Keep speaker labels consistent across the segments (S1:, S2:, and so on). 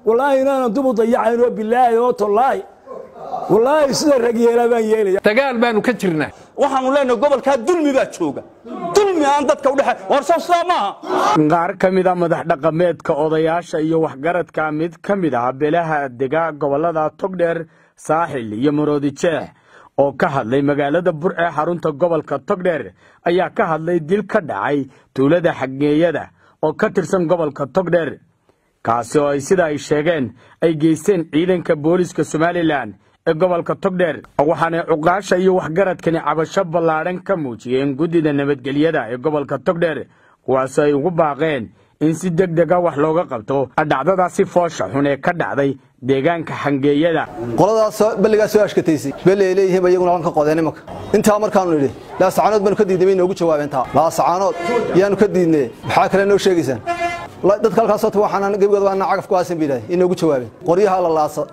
S1: والله أنا ندوب ضيعين بالله والله والله سيد الرجال بان يلي
S2: dagaal baanu ka jirnaa
S3: waxaanu leenahay gobolka dulmi baa jooga dulmi aan dadka u dhaxay warsan saamaha
S4: qaar kamid ah madax dhaqameedka odayaasha iyo waxgaradka mid kamid ah beelaha dega gobolada Togdheer Saaxil iyo Maroodi Jeex oo ka hadlay magaalada Burco xarunta gobolka Togdheer ayaa ka hadlay dil ka dhacay tuulada Xageeyada oo ka tirsan gobolka Togdheer kaasi oo ay sida ay sheegeen ay geysteen ciidanka booliska Somaliland ee gobolka Togdheer waxaana uqaasha iyo waxgaradkani cabasho ballaaran ka muujiyeen gudida nabadgelyada ee gobolka Togdheer kuwaas ay ugu baaqeen in si degdeg ah wax looga qabto dhacdadaasi foosha xun ee ka dhacday deegaanka Xageeyada
S5: qoladaas balliga soo ashkataysay balli leeyahay iyaguna aan ka qodeen imaka inta markaan nidhi la sacaanood baan ka diidnay inuu jawaabeen taa la sacaanood yaanu ka diidnay waxa kale noo sheegaysan dadka halkaas oo waxaan gabadha aan cagaf ku aasan biiray inuu jawaabeen qoryaha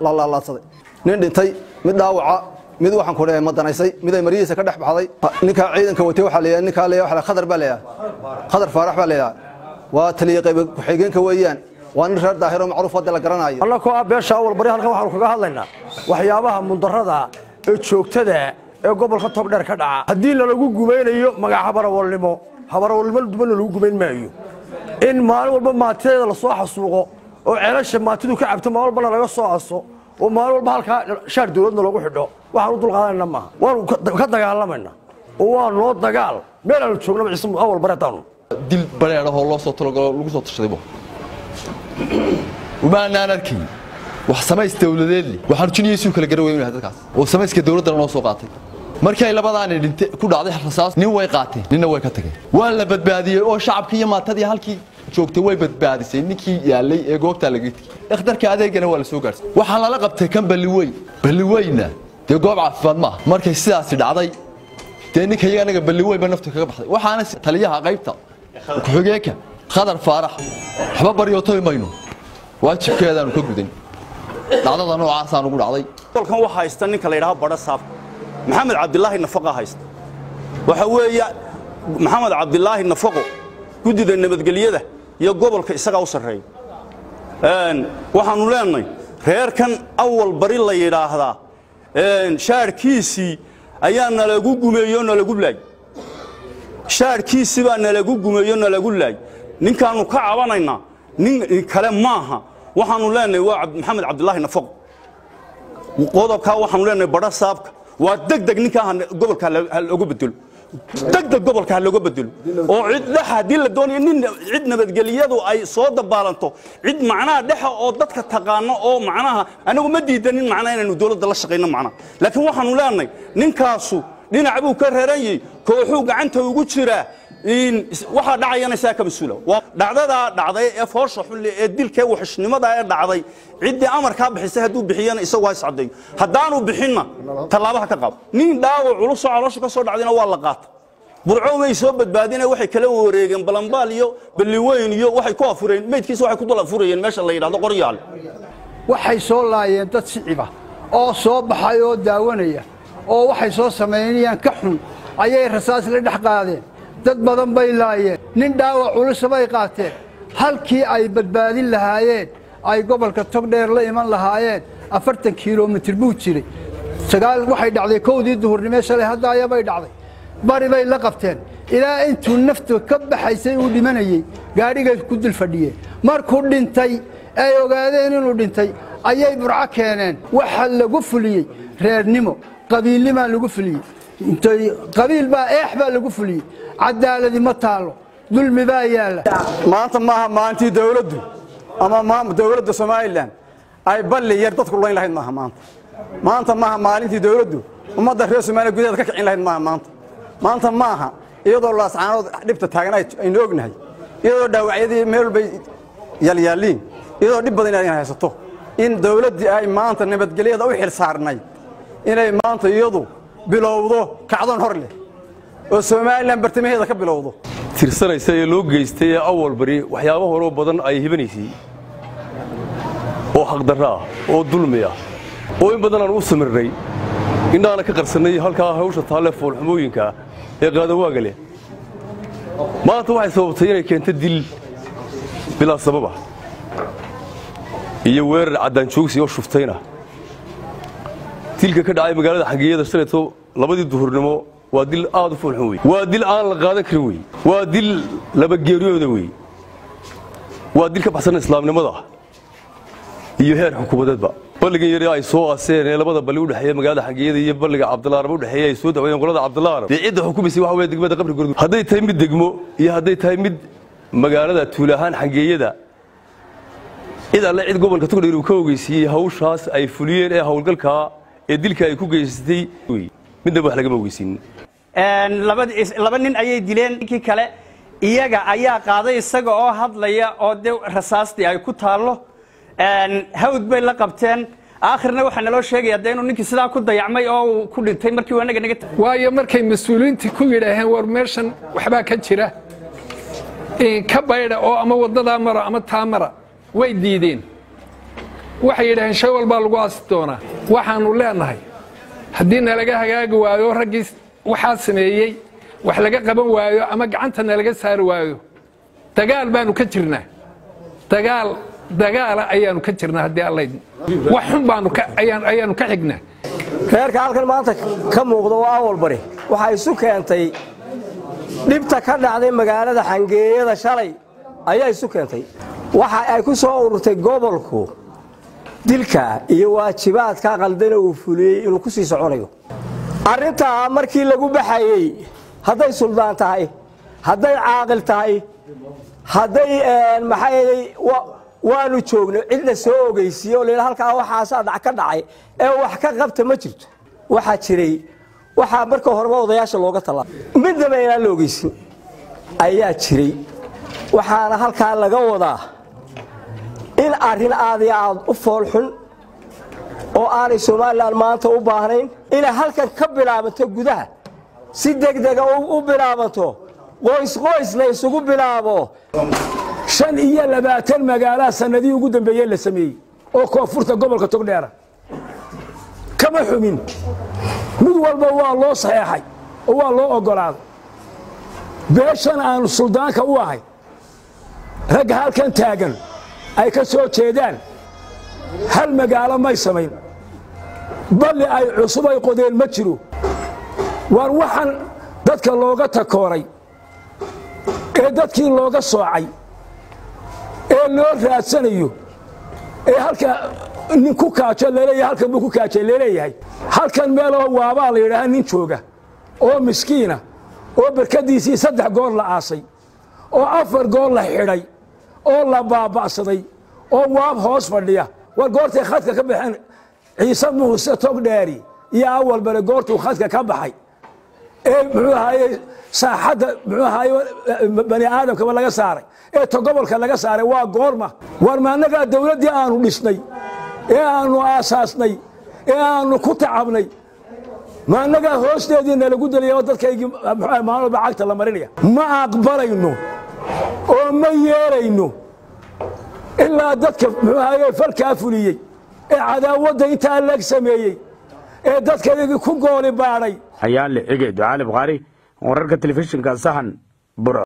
S5: la laadsaday nin dhintay mid dhaawaca mid waxaan ku leeyahay madanaysay mid ay mariisa ka dhaxbaxday ninka ciidanka watay waxa leeyahay ninka leeyahay waxa khadar baa leeyahay khadar faarax baa leeyahay waa taliye qayb ku xigeenka weeyaan waa nin reer daahiro macruuf wada la garanayo
S1: الله كوا beesha awal bari halkan waxaan kaga hadlaynaa waxyaabaha mundarada ee joogtada ee gobolka Togdheer ka dhaca hadii la lagu gumaynayo magaca habarawalnimo duban lagu gumayn maayo in maalin walba maateeda la soo xasuuqo oo ceelasha maatidu ka cabto maalin walba laga soo aso oo maalin walba halka shaar dawladna lagu xidho waxaan u dulqaadanaa ma waan ka dagaalamayna oo waa noo dagaal meel aan joogno ciisan awal bari taano
S6: dil bareero oo loo soo talagalo lagu soo tashadaybo وما نركي وحسمايس دولدي وحرجنيسو kala garaweynahay dadkaas oo samayska dawladda noo soo qaatay markay labadaan dhintay ku dhacday rasaas nin way qaatay ninna way ka tagay waa la badbaadiyay oo shacabkii iyo maatadii halkii joogtay way badbaadisay ninkii yaalay ee goobta laga tigay ikhtarka adeegana waa la soo gaarsiiyay waxa la qabtay kan balliweyna de goob caafimaad ma markay sidaas dhacday de ninka iyanaga balliweyba nafta kaga baxday waxaana taliyaha qaybta ku xigeenka khadar faarax waxba baryootay mayno waajibkeedaan ka gudan dhacdada noocaas aan ugu dhacday
S3: dalkan waxa haysta ninka la yiraahdo Badha Saab Maxamed Cabdillaahi Nafaqo haysta waxa weeyaa Maxamed Cabdillaahi Nafaqo gudida nabadgelyada iyo gobolka isaga u sareeyay waxaanu leenahay reerkan awal bari la yiraahdaa shaarkiisi ayaana lagu gumeeyo lagu laay shaarkiisi baa lagu gumeeyo lagu laay ninkaanu ka cabanayna nin kale maaha waxaanu leenahay waa Maxamed Cabdillaahi Nafaqo qodobka waxaanu leenahay Badha Saabka waa degdeg ninka gobolka lagu bedelo degdeg gobolka lagu bedelo oo cid dhaxadii la doonayo nin cid nabadgelyadu ay soo dabaalanto cid macnaha dhaxa oo dadka taqaano oo macnaha anagu ma diidanin macnaha inaynu dawladda la shaqeyno macnaha laakiin waxaanu leenahay ninkaasu dhinac buu ka reerayay kooxu gacanta ugu jira in waxa dhacayana saa ka masuula waa dhacday ee foosha xun ee dilka waxishnimada ee dhacday cidii amarka bixisay haduu bixiyana isagoo ay socday hadaanu bixinna talaabaha ka qab nin dhaawac culus oo caloosha ka soo dhacdina waa la qaatay burco way soo badbaadinay waxay kala wareegeen balanbaal iyo balliweyn iyo waxay ku afureen meedkiisa waxay ku dul afureen meesha la yiraahdo qoryaal
S7: waxay soo laayeen dad shiciba oo soo baxay oo daawanaya oo waxay soo sameeyeen ka xun ayay rasaas la dhax qaadeen dad badan bay laayeen nin dhaawac culus bay qaateen halkii ay badbaadin lahaayeen ay gobolka Togdheer la iman lahaayeen 40 kiiloomitir buu jiray sagaal waxay dhacday koodii duhurnimo shalay hadda ayay dhacday bari bay la qabteen ilaa intuu naftu ka baxaysay uu dhimanayay gaariga ku dil fadhiyay markuu dhintay ay ogaadeen inuu dhintay ayay burco keeneen waxa lagu fuliyay reernimo qabiilnimo lagu fuliyay intay qabiil baa eexba lagu fuliyay cadaaladi ma taalo dulmi baa yaala
S5: maanta maahantii dawladdu ama dawladda Soomaaliland ay balli yar dadku leeyn lahayd maanta maalintii dawladdu ummadda reer Soomaaliya gudaheeda ka kicin lahayd maanta maaha iyadoo la saanood dhibta taaganay aynu ognahay iyadoo dhaawacyadii meel bay yalyaalin iyadoo dhib badan ay haysato in dawladdu ay maanta nabadgelyada u xil saarnay inay maanta iyadu bilowdo kacdoon hor leh oo Soomaaliland bartamaheeda ka bilowdo
S8: tirsanaysa ee loo geystay awal bari waxyaabo hore badan ay hibanaysay oo xaq darro ah oo dulmi ah oo in badan aan u samirnay indhaana ka qarsanay halka hawsha telefoon xumooyinka ee qaadawaaga leh maanta waxay sababtay inay keento dil bila sabab ah iyo weerar caddaan joogsi oo shuftayna dilka ka dhacay magaalada xangeeyada shalayto labadii duhurnimo waa dil aad u foolxun wey waa dil aan la qaadan karin wey waa dil laba geeriyooda wey waa dil ka baxsan islaamnimada iyo heer xukuumadeedba balligan yar ay soo aaseen ee labada balli u dhaxeeya magaalada xangeeyada iyo balliga Cabdulaaram u dhaxeeya ay soo dawayeen qolada Cabdulaaram cidda xukuumaysi waxa weeye degmada qabri gurdu haday tahay mid degmo iyo haday tahay mid magaalada tuulahaan xangeeyada ida la cid gobolka Togdheer uu ka ogeysiyay hawshaas ay fuliyeen ee hawlgalka ee dilka ay ku geysatay midna wax laga ogeysin
S2: laba nin ayay dileen kii kale iyaga ayaa qaaday isaga oo hadlaya oo rasaastii ay ku taalo hawd bay la qabteen aakhirna waxa naloo sheegay inuu ninkii sidaa ku dayacmay oo ku dhintay markii wanaga naga
S9: waayo markay mas'uuliyiintu ku yiraahdeen war meeshan waxba ka jira ka bayda oo ama wadada mara ama taamara way diideen waxay yiraahdeen shay walba lagu aastoona waxaanu leenahay haddii nalaga hagaagi waayo ragiis waxa sameeyay wax laga qaban waayo ama gacanta nalaga saar waayo dagaal baanu ka jirnaa dagaal ayaanu ka jirnaa haddii Allah wax xun baanu ka xignaa
S1: reerka halkan maanta ka muuqdo waa awal bari waxa isu keentay dhibta ka dhacday magaalada xangeeyada shalay ayaa isu keentay waxa ay ku soo ururtay gobolku dilka iyo waajibaadka qaldan uu fuliyay inuu ku sii soconayo arinta markii lagu baxayay haday suldaan tahay haday caaqil tahay haday maxay waanu joogno cidna soo ogeysiyo leeyahay halka waxa dhac ka dhacay ee wax ka qabta ma jirto waxa jiray waxa marka horeba odayaasha looga talaa midna ayaan la ogeysin ayaa jiray waxaana halka laga wadaa in arin aad u foolxun oo aanay Soomaaliland maanta u baahnayn in halkan ka bilaabato gudaha si degdeg ah u bilaabato qoysna isugu bilaabo 25 magaalo sanadii ugu dambeeyay la sameeyay oo koonfurta gobolka Togdheer kama xumin mid walba waa loo saxeexay oo waa loo ogolaaday beeshan aan suldaanka u ahay rag halkan taagan ay ka soo jeedaan hal magaalo may sameyn balli ay cusub ay qodeen ma jiro war waxan dadka looga takooray ee dadkii looga soocay ee loo raadsanayo ee halka nin ku kaajo leeyahay halkan buu ku kaajay leeyahay halkan meel oo waaba la yiraahdo nin jooga oo miskiina oo barkadiisii 3 goor la aasay oo 4 goor la xidhay oo la baaba'saday oo waab hoos fadhiya war goortay khadka ka baxeen ciise muuse Togdheeri iyo awal bare goortuu khadka ka baxay ee muxuu ahaayay saaxada muxuu ahaayay bani aadamka laga saaray ee gobolka laga saaray waa goorma war ma anaga dawladii aanu dhisnay ee aanu aasaasnay ee aanu ku tacabnay ma anaga hoosteedina lagu daliyo dadkaygi maamul bacagta la marinaya ma aqbalayno oo ma yeerayno ilaa dadka muxuu ahaayay falka fuliyay ee cadaawada inta la sameeyay ee dadkaygi ku gooli baaray
S4: ayaan la xigay ducaale Bukhari wararka telefishinka sahan bur